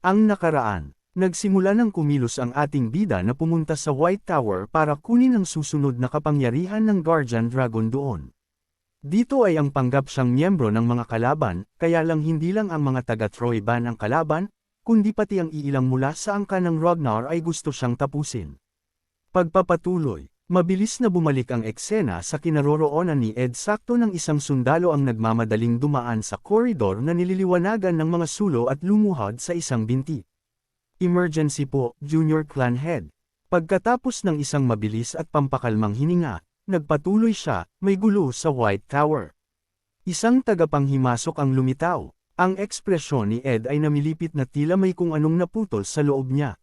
Ang nakaraan, nagsimula ng kumilos ang ating bida na pumunta sa White Tower para kunin ang susunod na kapangyarihan ng Guardian Dragon doon. Dito ay ang panggap siyang miyembro ng mga kalaban, kaya lang hindi lang ang mga taga-Troyban ang kalaban, kundi pati ang iilang mula sa angka ng Ragnar ay gusto siyang tapusin. Pagpapatuloy, mabilis na bumalik ang eksena sa kinaroroonan ni Ed sakto ng isang sundalo ang nagmamadaling dumaan sa koridor na nililiwanagan ng mga sulo at lumuhod sa isang binti. Emergency po, Junior Clan Head. Pagkatapos ng isang mabilis at pampakalmang hininga, nagpatuloy siya, may gulo sa White Tower. Isang tagapanghimasok ang lumitaw. Ang ekspresyon ni Ed ay namilipit na tila may kung anong naputol sa loob niya.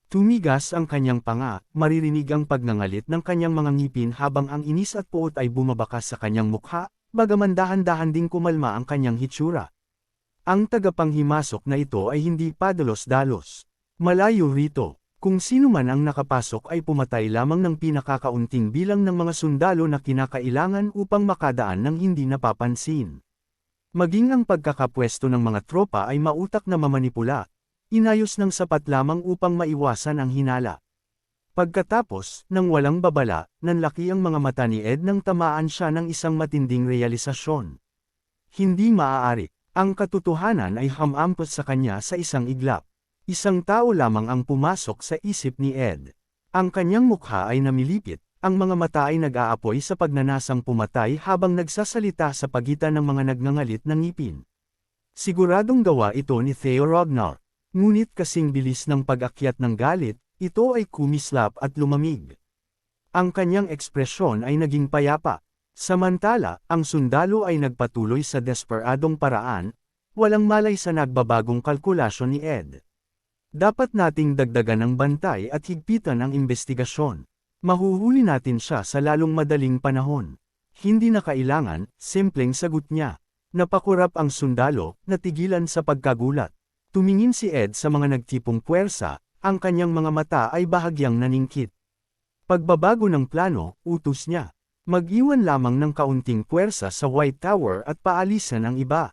Tumigas ang kanyang panga, maririnig ang pagnangalit ng kanyang mga ngipin habang ang inis at puot ay bumabakas sa kanyang mukha, bagaman dahan-dahan ding kumalma ang kanyang hitsura. Ang tagapanghimasok na ito ay hindi padalos-dalos. Malayo rito, kung sino man ang nakapasok ay pumatay lamang ng pinakakaunting bilang ng mga sundalo na kinakailangan upang makadaan ng hindi napapansin. Maging ang pagkakapwesto ng mga tropa ay mautak na mamanipula. Inayos ng sapat lamang upang maiwasan ang hinala. Pagkatapos, nang walang babala, nanlaki ang mga mata ni Ed nang tamaan siya ng isang matinding realisasyon. Hindi maaari. Ang katotohanan ay hamampos sa kanya sa isang iglap. Isang tao lamang ang pumasok sa isip ni Ed. Ang kanyang mukha ay namilipit, ang mga mata ay nag-aapoy sa pagnanasang pumatay habang nagsasalita sa pagitan ng mga nagngangalit na ngipin. Siguradong gawa ito ni Theo Ragnar. Ngunit kasing bilis ng pag-akyat ng galit, ito ay kumislap at lumamig. Ang kanyang ekspresyon ay naging payapa. Samantala, ang sundalo ay nagpatuloy sa desperadong paraan, walang malay sa nagbabagong kalkulasyon ni Ed. Dapat nating dagdagan ang bantay at higpitan ang investigasyon. Mahuhuli natin siya sa lalong madaling panahon. Hindi na kailangan, simpleng sagot niya. Napakurap ang sundalo, natigilan sa pagkagulat. Tumingin si Ed sa mga nagtipong puwersa, ang kanyang mga mata ay bahagyang naningkit. Pagbabago ng plano, utos niya. Mag-iwan lamang ng kaunting puwersa sa White Tower at paalisan ang iba.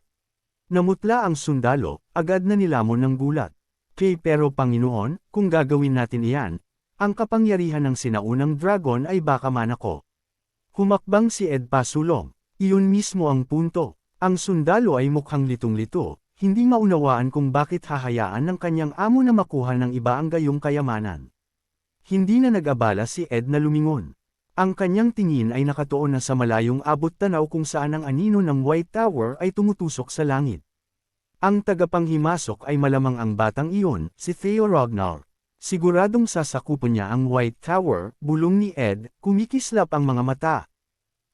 Namutla ang sundalo, agad na nilamon ng gulat. Pero Panginoon, kung gagawin natin iyan, ang kapangyarihan ng sinaunang dragon ay baka manako. Humakbang si Ed pasulong. Iyon mismo ang punto. Ang sundalo ay mukhang litong-lito, hindi maunawaan kung bakit hahayaan ng kanyang amo na makuha ng iba ang gayong kayamanan. Hindi na nag-abala si Ed na lumingon. Ang kanyang tingin ay nakatuon na sa malayong abot tanaw kung saan ang anino ng White Tower ay tumutusok sa langit. Ang tagapanghimasok ay malamang ang batang iyon, si Theo Ragnar. Siguradong sasakupon niya ang White Tower, bulong ni Ed, kumikislap ang mga mata.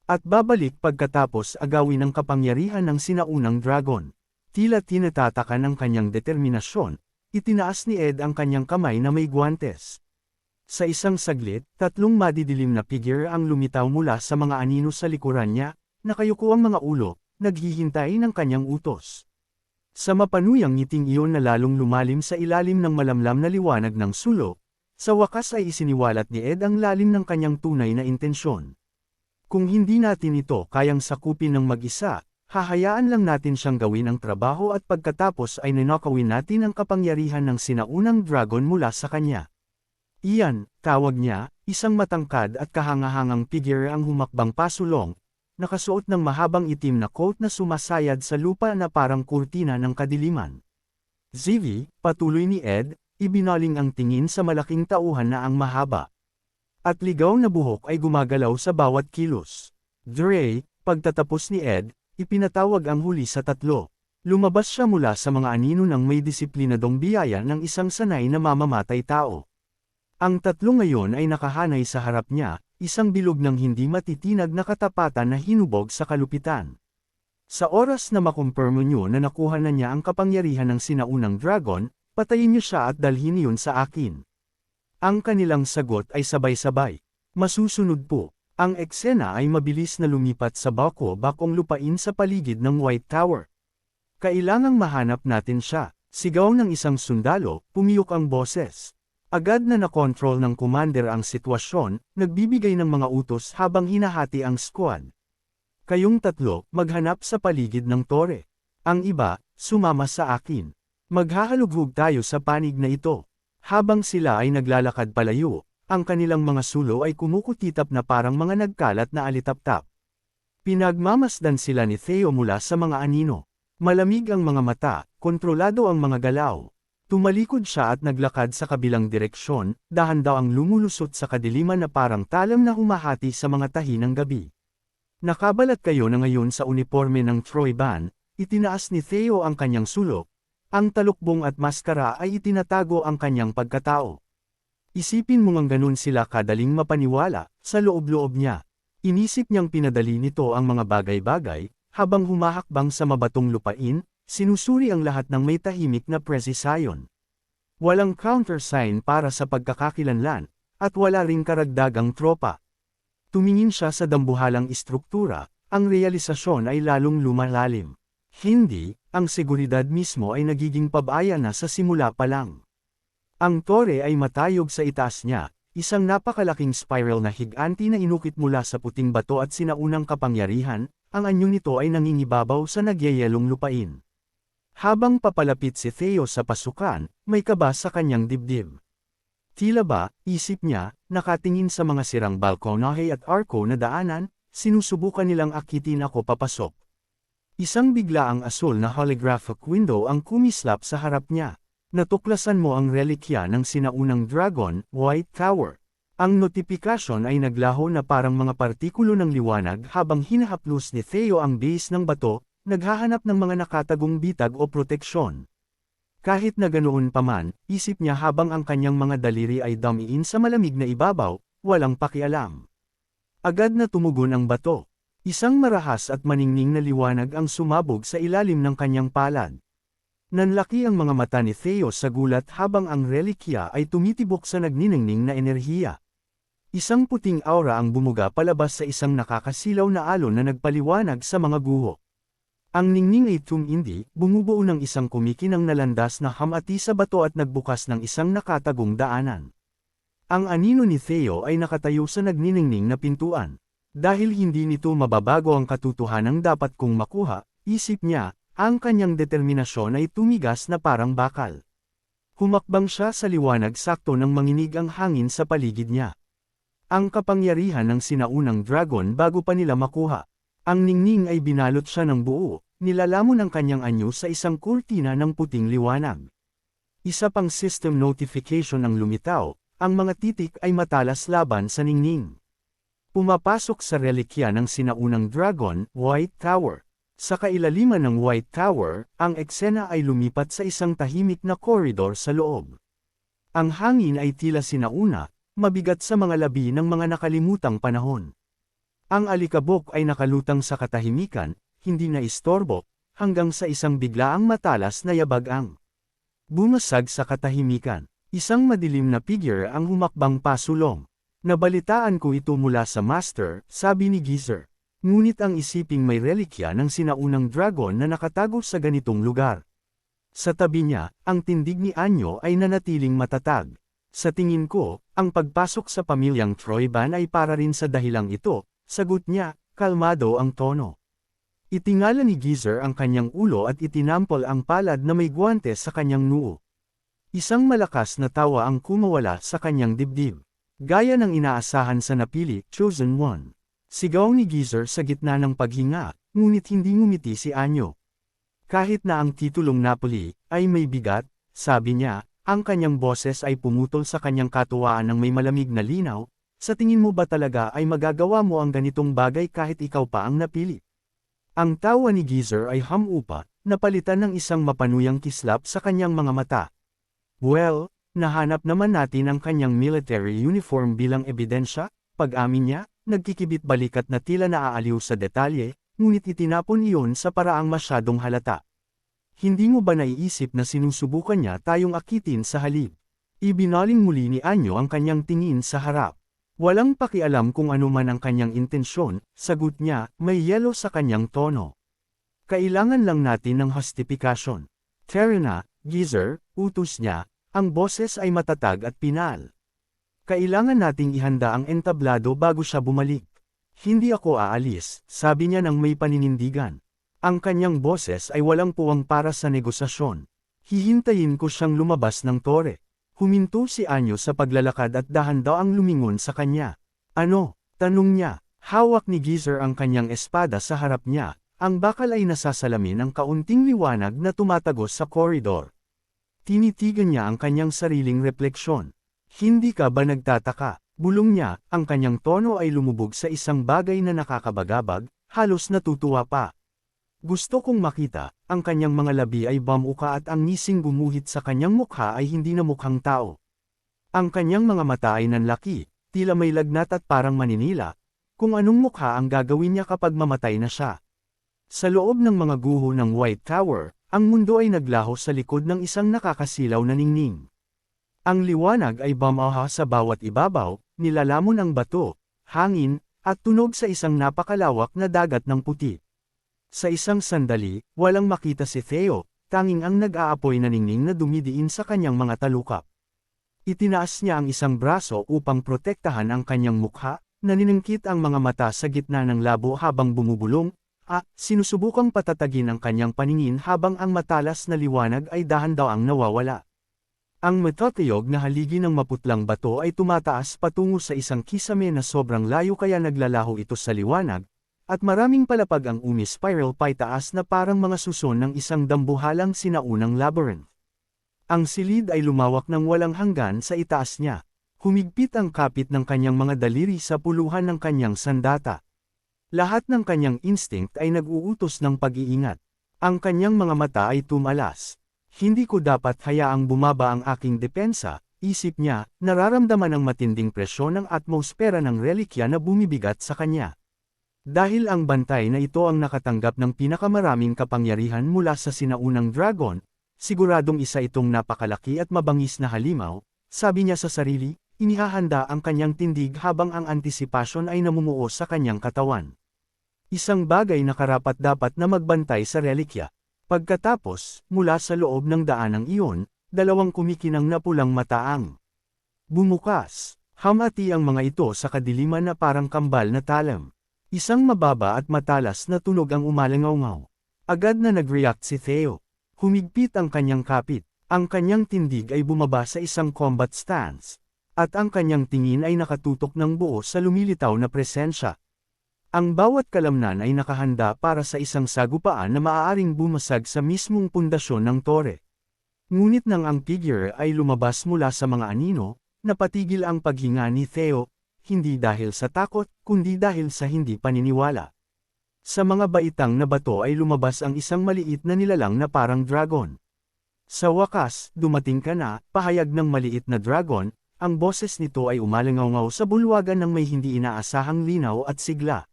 At babalik pagkatapos agawin ang kapangyarihan ng sinaunang dragon. Tila tinatatakan ang kanyang determinasyon, itinaas ni Ed ang kanyang kamay na may guwantes. Sa isang saglit, tatlong madidilim na figure ang lumitaw mula sa mga anino sa likuran niya, nakayuko ang mga ulo, naghihintay ng kanyang utos. Sa mapanuyang ngiting iyon na lalong lumalim sa ilalim ng malamlam na liwanag ng sulo, sa wakas ay isiniwalat ni Ed ang lalim ng kanyang tunay na intensyon. Kung hindi natin ito kayang sakupin ng mag-isa, hahayaan lang natin siyang gawin ang trabaho at pagkatapos ay ninakawin natin ang kapangyarihan ng sinaunang dragon mula sa kanya. Iyan, tawag niya, isang matangkad at kahangahangang figure ang humakbang pasulong, nakasuot ng mahabang itim na coat na sumasayad sa lupa na parang kurtina ng kadiliman. Zivi, patuloy ni Ed, ibinaling ang tingin sa malaking tauhan na ang mahaba. At ligaw na buhok ay gumagalaw sa bawat kilos. Dre, pagtatapos ni Ed, ipinatawag ang huli sa tatlo. Lumabas siya mula sa mga anino ng may disiplinadong biyaya ng isang sanay na mamamatay tao. Ang tatlo ngayon ay nakahanay sa harap niya, isang bilog ng hindi matitinag na katapatan na hinubog sa kalupitan. Sa oras na makumpirmo niyo na nakuha na niya ang kapangyarihan ng sinaunang dragon, patayin niyo siya at dalhin niyon sa akin. Ang kanilang sagot ay sabay-sabay. Masusunod po. Ang eksena ay mabilis na lumipat sa bako-bakong lupain sa paligid ng White Tower. Kailangang mahanap natin siya. Sigaw ng isang sundalo, pumiyok ang boses. Agad na nakontrol ng commander ang sitwasyon, nagbibigay ng mga utos habang hinahati ang squad. Kayong tatlo, maghanap sa paligid ng tore. Ang iba, sumama sa akin. Maghahalughog tayo sa panig na ito. Habang sila ay naglalakad palayo, ang kanilang mga sulo ay kumukutitap na parang mga nagkalat na alitaptap. Pinagmamasdan sila ni Theo mula sa mga anino. Malamig ang mga mata, kontrolado ang mga galaw. Tumalikod siya at naglakad sa kabilang direksyon, dahan-daw ang lumulusot sa kadiliman na parang talam na humahati sa mga tahi ng gabi. Nakabalat kayo na ngayon sa uniforme ng Troy Band, itinaas ni Theo ang kanyang sulok. Ang talukbong at maskara ay itinatago ang kanyang pagkatao. Isipin mo ngang ganun sila kadaling mapaniwala, sa loob-loob niya. Inisip niyang pinadali nito ang mga bagay-bagay, habang humahakbang sa mabatong lupain, sinusuri ang lahat ng may tahimik na presisyon. Walang countersign para sa pagkakakilanlan, at wala ring karagdagang tropa. Tumingin siya sa dambuhalang istruktura, ang realisasyon ay lalong lumalalim. Hindi, ang seguridad mismo ay nagiging pabaya na sa simula pa lang. Ang tore ay matayog sa itaas niya, isang napakalaking spiral na higanti na inukit mula sa puting bato at sinaunang kapangyarihan, ang anyo nito ay nangingibabaw sa nagyayelong lupain. Habang papalapit si Theo sa pasukan, may kaba sa kanyang dibdib. Tila ba, isip niya, nakatingin sa mga sirang balkonahe at arko na daanan, sinusubukan nilang akitin ako papasok. Isang biglaang asul na holographic window ang kumislap sa harap niya. Natuklasan mo ang relikya ng sinaunang dragon, White Tower. Ang notifikasyon ay naglaho na parang mga partikulo ng liwanag habang hinahaplos ni Theo ang base ng bato, naghahanap ng mga nakatagong bitag o proteksyon. Kahit na ganoon pa man, isip niya habang ang kanyang mga daliri ay damiin sa malamig na ibabaw, walang pakialam. Agad na tumugon ang bato. Isang marahas at maningning na liwanag ang sumabog sa ilalim ng kanyang palad. Nanlaki ang mga mata ni Theo sa gulat habang ang relikya ay tumitibok sa nagniningning na enerhiya. Isang puting aura ang bumuga palabas sa isang nakakasilaw na alon na nagpaliwanag sa mga guho. Ang ningning ay tumindi, bumubuo ng isang kumikinang nalandas na hamati sa bato at nagbukas ng isang nakatagong daanan. Ang anino ni Theo ay nakatayo sa nagniningning na pintuan. Dahil hindi nito mababago ang katotohanang dapat kong makuha, isip niya, ang kanyang determinasyon ay tumigas na parang bakal. Humakbang siya sa liwanag sakto nang manginig ang hangin sa paligid niya. Ang kapangyarihan ng sinaunang dragon bago pa nila makuha. Ang ningning ay binalot siya ng buo, nilalamon ang kanyang anyo sa isang kurtina ng puting liwanag. Isa pang system notification ang lumitaw, ang mga titik ay matalas laban sa ningning. Pumapasok sa relikya ng sinaunang dragon, White Tower. Sa kailaliman ng White Tower, ang eksena ay lumipat sa isang tahimik na koridor sa loob. Ang hangin ay tila sinauna, mabigat sa mga labi ng mga nakalimutang panahon. Ang alikabok ay nakalutang sa katahimikan, hindi na istorbo, hanggang sa isang biglaang matalas na yabagang. Bumasag sa katahimikan. Isang madilim na figure ang humakbang pasulong. Nabalitaan ko ito mula sa master, sabi ni Geezer. Ngunit ang isiping may relikya ng sinaunang dragon na nakatago sa ganitong lugar. Sa tabi niya, ang tindig ni Anyo ay nanatiling matatag. Sa tingin ko, ang pagpasok sa pamilyang Troy Band ay para rin sa dahilang ito, sagot niya, kalmado ang tono. Itingala ni Geezer ang kanyang ulo at itinampol ang palad na may guwante sa kanyang noo. Isang malakas na tawa ang kumawala sa kanyang dibdib. Gaya ng inaasahan sa napili, Chosen One. Sigaw ni Geezer sa gitna ng paghinga, ngunit hindi ngumiti si Anyo. Kahit na ang titulong Napoli ay may bigat, sabi niya, ang kanyang boses ay pumutol sa kanyang katuwaan ng may malamig na linaw, sa tingin mo ba talaga ay magagawa mo ang ganitong bagay kahit ikaw pa ang napili? Ang tawa ni Geezer ay hamupa, napalitan ng isang mapanuyang kislap sa kanyang mga mata. Well, nahanap naman natin ang kanyang military uniform bilang ebidensya, pag-amin niya, nagkikibit balikat na tila naaaliw sa detalye, ngunit itinapon iyon sa paraang masyadong halata. Hindi mo ba naiisip na sinusubukan niya tayong akitin sa halip? Ibinaling muli ni Anyo ang kanyang tingin sa harap. Walang pakialam kung ano man ang kanyang intensyon, sagot niya, may yelo sa kanyang tono. Kailangan lang natin ng justifikasyon. Terena, Geezer, utos niya, ang boses ay matatag at pinal. Kailangan nating ihanda ang entablado bago siya bumalik. Hindi ako aalis, sabi niya nang may paninindigan. Ang kanyang boses ay walang puwang para sa negosasyon. Hihintayin ko siyang lumabas ng tore. Huminto si Anyo sa paglalakad at dahan-daang lumingon sa kanya. Ano? Tanong niya. Hawak ni Geezer ang kanyang espada sa harap niya. Ang bakal ay nasasalamin ng kaunting liwanag na tumatagos sa koridor. Tinitigan niya ang kanyang sariling refleksyon. Hindi ka ba nagtataka? Bulong niya, ang kanyang tono ay lumubog sa isang bagay na nakakabagabag, halos natutuwa pa. Gusto kong makita, ang kanyang mga labi ay bamuka at ang ngising gumuhit sa kanyang mukha ay hindi na mukhang tao. Ang kanyang mga mata ay nanlaki, tila may lagnat at parang maninila, kung anong mukha ang gagawin niya kapag mamatay na siya. Sa loob ng mga guho ng White Tower, ang mundo ay naglaho sa likod ng isang nakakasilaw na ningning. Ang liwanag ay bumaha sa bawat ibabaw, nilalamon ang bato, hangin, at tunog sa isang napakalawak na dagat ng puti. Sa isang sandali, walang makita si Theo, tanging ang nag-aapoy na ningning na dumidiin sa kanyang mga talukap. Itinaas niya ang isang braso upang protektahan ang kanyang mukha, naniningkit ang mga mata sa gitna ng labo habang bumubulong, sinusubukang patatagin ang kanyang paningin habang ang matalas na liwanag ay dahan-daang nawawala. Ang matatayog na haligi ng maputlang bato ay tumataas patungo sa isang kisame na sobrang layo kaya naglalaho ito sa liwanag, at maraming palapag ang umi-spiral paitaas na parang mga suson ng isang dambuhalang sinaunang labyrinth. Ang silid ay lumawak ng walang hanggan sa itaas niya. Humigpit ang kapit ng kanyang mga daliri sa puluhan ng kanyang sandata. Lahat ng kanyang instinct ay nag-uutos ng pag-iingat. Ang kanyang mga mata ay tumalas. Hindi ko dapat hayaang bumaba ang aking depensa, isip niya, nararamdaman ang matinding presyon ng atmosfera ng relikya na bumibigat sa kanya. Dahil ang bantay na ito ang nakatanggap ng pinakamaraming kapangyarihan mula sa sinaunang dragon, siguradong isa itong napakalaki at mabangis na halimaw, sabi niya sa sarili, inihahanda ang kanyang tindig habang ang antisipasyon ay namumuo sa kanyang katawan. Isang bagay na karapat-dapat na magbantay sa relikya. Pagkatapos, mula sa loob ng daanang iyon, dalawang kumikinang na pulang mataang bumukas. Hamati ang mga ito sa kadiliman na parang kambal na talam. Isang mababa at matalas na tunog ang umalangaw-ngaw. Agad na nag-react si Theo. Humigpit ang kanyang kapit. Ang kanyang tindig ay bumaba sa isang combat stance. At ang kanyang tingin ay nakatutok ng buo sa lumilitaw na presensya. Ang bawat kalamnan ay nakahanda para sa isang sagupaan na maaaring bumasag sa mismong pundasyon ng tore. Ngunit nang ang figure ay lumabas mula sa mga anino, napatigil ang paghinga ni Theo, hindi dahil sa takot, kundi dahil sa hindi paniniwala. Sa mga baitang na bato ay lumabas ang isang maliit na nilalang na parang dragon. Sa wakas, dumating ka na, pahayag ng maliit na dragon, ang boses nito ay umalangaw-ngaw sa bulwagan ng may hindi inaasahang linaw at sigla.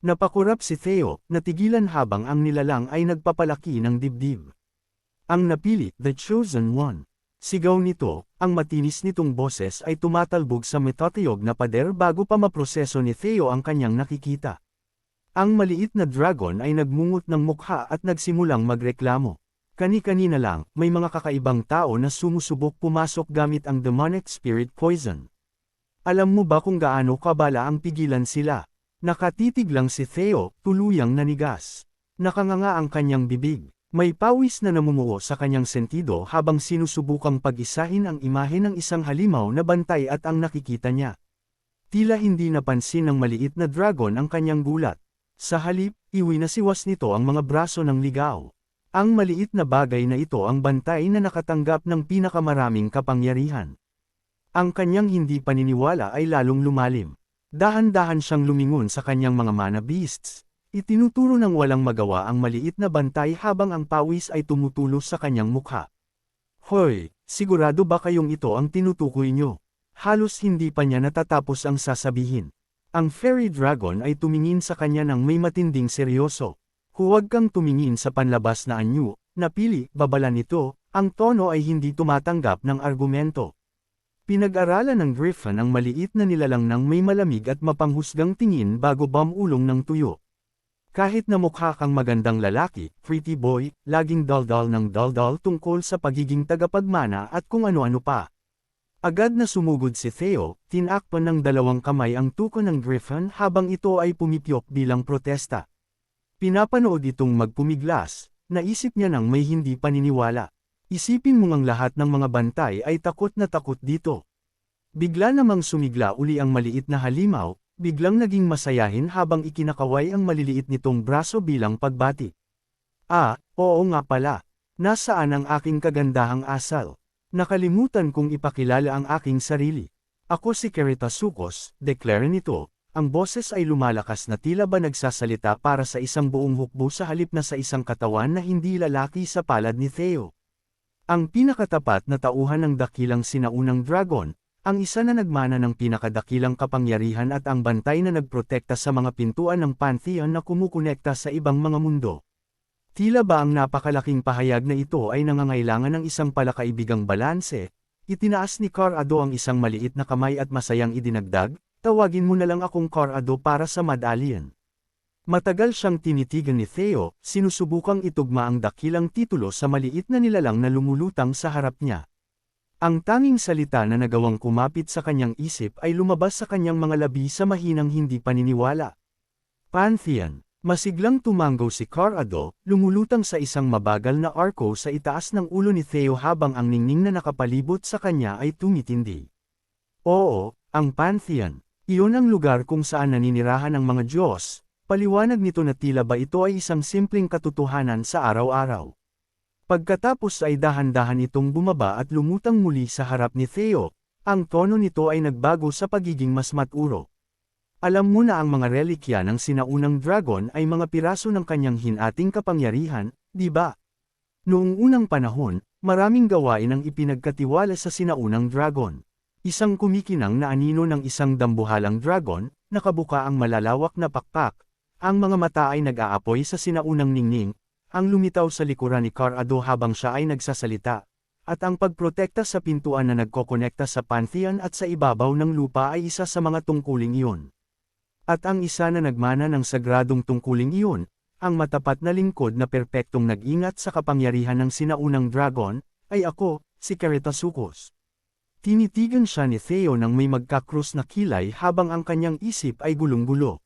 Napakurap si Theo, natigilan habang ang nilalang ay nagpapalaki ng dibdib. Ang napili, the chosen one. Sigaw nito, ang matinis nitong boses ay tumatalbog sa metatayog na pader bago pa maproseso ni Theo ang kanyang nakikita. Ang maliit na dragon ay nagmungot ng mukha at nagsimulang magreklamo. Kani-kanina lang, may mga kakaibang tao na sumusubok pumasok gamit ang demonic spirit poison. Alam mo ba kung gaano kabala ang pigilan sila? Nakatitig lang si Theo, tuluyang nanigas. Nakanganga ang kanyang bibig. May pawis na namumuo sa kanyang sentido habang sinusubukang pag-isahin ang imahe ng isang halimaw na bantay at ang nakikita niya. Tila hindi napansin ng maliit na dragon ang kanyang gulat. Sa halip, iwinasiwas nito ang mga braso ng ligaw. Ang maliit na bagay na ito ang bantay na nakatanggap ng pinakamaraming kapangyarihan. Ang kanyang hindi paniniwala ay lalong lumalim. Dahan-dahan siyang lumingon sa kanyang mga mana beasts. Itinuturo ng walang magawa ang maliit na bantay habang ang pawis ay tumutulos sa kanyang mukha. Hoy, sigurado ba kayong ito ang tinutukoy nyo? Halos hindi pa niya natatapos ang sasabihin. Ang fairy dragon ay tumingin sa kanya ng may matinding seryoso. Huwag kang tumingin sa panlabas na anyo, napili, babala nito, ang tono ay hindi tumatanggap ng argumento. Pinag-aralan ng Griffin ang maliit na nilalang ng may malamig at mapanghusgang tingin bago bamulong ng tuyo. Kahit na mukha kang magandang lalaki, pretty boy, laging daldal ng daldal tungkol sa pagiging tagapagmana at kung ano-ano pa. Agad na sumugod si Theo, tinakpan ng dalawang kamay ang tuko ng Griffin habang ito ay pumipyok bilang protesta. Pinapanood itong magpumiglas, naisip niya nang may hindi paniniwala. Isipin mo ngang lahat ng mga bantay ay takot na takot dito. Bigla namang sumigla uli ang maliit na halimaw, biglang naging masayahin habang ikinakaway ang maliliit nitong braso bilang pagbati. Oo nga pala. Nasaan ang aking kagandahang asal? Nakalimutan kong ipakilala ang aking sarili. Ako si Kirita Sukos, declare nito. Ang boses ay lumalakas na tila ba nagsasalita para sa isang buong hukbo sa halip na sa isang katawan na hindi lalaki sa palad ni Theo. Ang pinakatapat na tauhan ng dakilang sinaunang dragon, ang isa na nagmana ng pinakadakilang kapangyarihan at ang bantay na nagprotekta sa mga pintuan ng Pantheon na kumukonekta sa ibang mga mundo. Tila ba ang napakalaking pahayag na ito ay nangangailangan ng isang palakaibigang balanse? Itinaas ni Car-Ado ang isang maliit na kamay at masayang idinagdag, tawagin mo na lang akong Car-Ado para sa Mad-Alien. Matagal siyang tinitigan ni Theo, sinusubukang itugma ang dakilang titulo sa maliit na nilalang na lumulutang sa harap niya. Ang tanging salita na nagawang kumapit sa kanyang isip ay lumabas sa kanyang mga labi sa mahinang hindi paniniwala. Pantheon. Masiglang tumanggaw si Car-Ado, lumulutang sa isang mabagal na arko sa itaas ng ulo ni Theo habang ang ningning na nakapalibot sa kanya ay tumitindi. Oo, ang Pantheon. Iyon ang lugar kung saan naninirahan ang mga Diyos. Paliwanag nito na tila ba ito ay isang simpleng katotohanan sa araw-araw. Pagkatapos ay dahan-dahan itong bumaba at lumutang muli sa harap ni Theo, ang tono nito ay nagbago sa pagiging mas maturo. Alam mo na ang mga relikya ng sinaunang dragon ay mga piraso ng kanyang hinating kapangyarihan, di ba? Noong unang panahon, maraming gawain ang ipinagkatiwala sa sinaunang dragon. Isang kumikinang na anino ng isang dambuhalang dragon, nakabuka ang malalawak na pakpak, ang mga mata ay nag-aapoy sa sinaunang ningning, ang lumitaw sa likuran ni Car-Ado habang siya ay nagsasalita, at ang pagprotekta sa pintuan na nagkokonekta sa Pantheon at sa ibabaw ng lupa ay isa sa mga tungkuling iyon. At ang isa na nagmana ng sagradong tungkuling iyon, ang matapat na lingkod na perpektong nag-ingat sa kapangyarihan ng sinaunang dragon, ay ako, si Kirita Sukos. Tinitigan siya ni Theo nang may magkakrus na kilay habang ang kanyang isip ay gulong-gulo.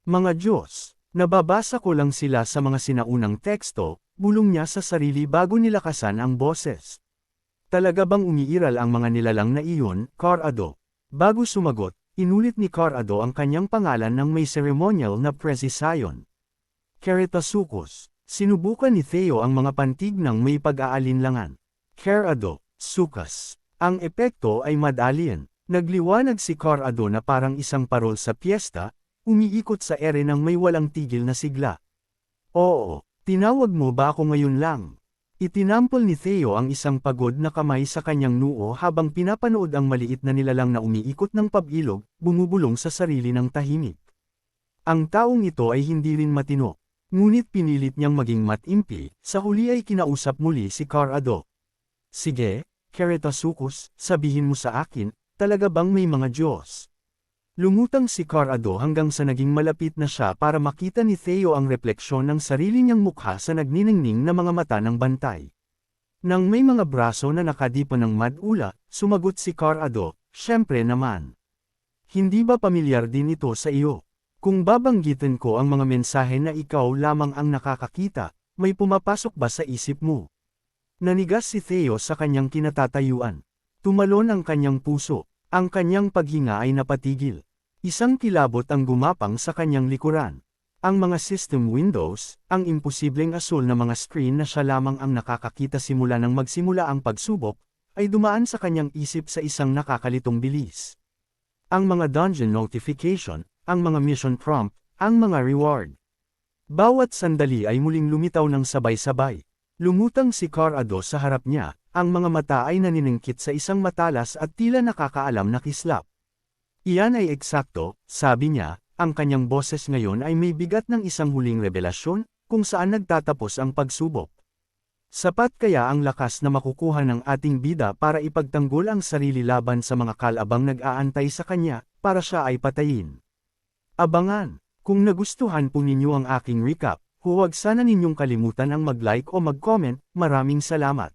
Mga Diyos, nababasa ko lang sila sa mga sinaunang teksto, bulong niya sa sarili bago nilakasan ang boses. Talaga bang umiiral ang mga nilalang na iyon, Car-Ado? Bago sumagot, inulit ni Car-Ado ang kanyang pangalan ng may ceremonial na presisayon. Kirita Sukos. Sinubukan ni Theo ang mga pantig ng may pag-aalinlangan. Car-Ado, Sukas. Ang epekto ay Mad-Alien. Nagliwanag si Car-Ado na parang isang parol sa piyesta, umiikot sa ere ng may walang tigil na sigla. Oo, tinawag mo ba ako ngayon lang? Itinampol ni Theo ang isang pagod na kamay sa kanyang noo habang pinapanood ang maliit na nilalang na umiikot ng pabilog, bumubulong sa sarili ng tahimik. Ang taong ito ay hindi rin matino, ngunit pinilit niyang maging matimpi, sa huli ay kinausap muli si Car-Ado. Sige, Kirita Sukos, sabihin mo sa akin, talaga bang may mga Diyos? Lumutang si Car-Ado hanggang sa naging malapit na siya para makita ni Theo ang refleksyon ng sarili niyang mukha sa nagniningning na mga mata ng bantay. Nang may mga braso na nakadipa ng mad-ula, sumagot si Car-Ado, syempre naman. Hindi ba pamilyar din ito sa iyo? Kung babanggitin ko ang mga mensahe na ikaw lamang ang nakakakita, may pumapasok ba sa isip mo? Nanigas si Theo sa kanyang kinatatayuan. Tumalon ang kanyang puso, ang kanyang paghinga ay napatigil. Isang kilabot ang gumapang sa kanyang likuran. Ang mga system windows, ang imposibleng asul na mga screen na siya lamang ang nakakakita simula nang magsimula ang pagsubok, ay dumaan sa kanyang isip sa isang nakakalitong bilis. Ang mga dungeon notification, ang mga mission prompt, ang mga reward. Bawat sandali ay muling lumitaw ng sabay-sabay. Lumutang si Car-Ado sa harap niya, ang mga mata ay naniningkit sa isang matalas at tila nakakaalam na kislap. Iyan ay eksakto, sabi niya, ang kanyang boses ngayon ay may bigat ng isang huling revelasyon, kung saan nagtatapos ang pagsubok. Sapat kaya ang lakas na makukuha ng ating bida para ipagtanggol ang sarili laban sa mga kalabang nag-aantay sa kanya, para siya ay patayin. Abangan! Kung nagustuhan po ninyo ang aking recap, huwag sana ninyong kalimutan ang mag-like o mag-comment. Maraming salamat.